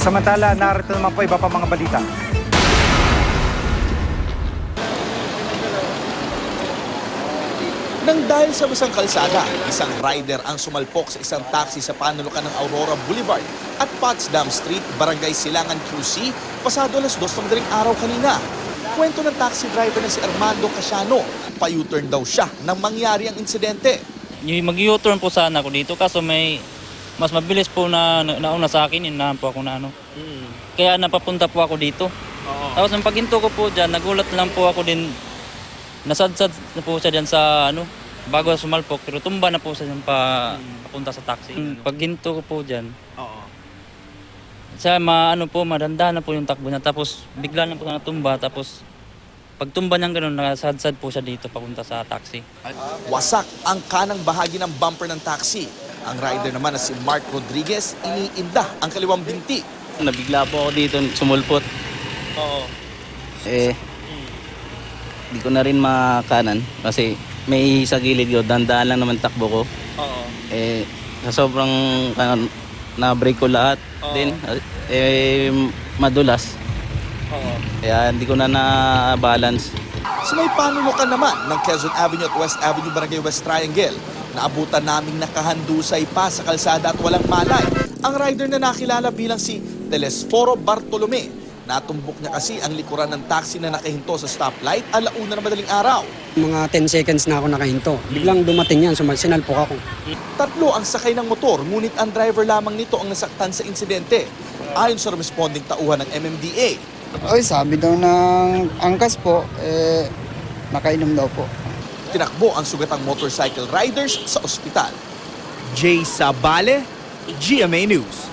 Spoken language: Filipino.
Samantala, narito naman po iba pa mga balita. Nang dahil sa basang kalsada, isang rider ang sumalpok sa isang taxi sa panulukan ng Aurora Boulevard at Potsdam Street, Barangay Silangan, QC, pasado alas 2 ng madaling araw kanina. Kwento ng taxi driver na si Armando Casiano, pa-U-turn daw siya nang mangyari ang insidente. Mag-U-turn po sana ako dito kaso may mas mabilis po na nauna sa akin, inahan po ako na ano. Kaya napapunta po ako dito. Tapos nang paghinto ko po dyan, nagulat lang po ako din. Nasadsad na po siya dyan sa ano, bago sumalpok, pero tumba na po siya dyan papunta sa taxi. Paghinto ko po dyan, siya madanda na po yung takbo niya, tapos bigla na po na natumba, tapos pagtumba niyang gano'n, nasadsad po siya dito papunta sa taxi. Wasak ang kanang bahagi ng bumper ng taxi. Ang rider naman na si Mark Rodriguez, iniinda ang kaliwang binti. Nabigla po ako dito, sumulpot. Di ko na rin makanan kasi may sa gilid yun, dandaan lang naman takbo ko. Sa sobrang na-break ko lahat din, madulas. Kaya hindi ko na na-balance. Sa may panulukan naman ng Quezon Avenue at West Avenue, Barangay West Triangle, naabutan naming nakahandusay pa sa kalsada at walang malay ang rider na nakilala bilang si Telesforo Bartolome. Natumbok niya kasi ang likuran ng taxi na nakahinto sa stoplight alauna na madaling araw. Mga 10 seconds na ako nakahinto. Biglang dumating yan, sinalpok ako. 3 ang sakay ng motor, ngunit ang driver lamang nito ang nasaktan sa insidente. Ayon sa responding tauhan ng MMDA. Oy, sabi daw ng angkas po, nakainom daw po. Tinakbo ang sugatang motorcycle riders sa ospital. Jay Sabale, GMA News.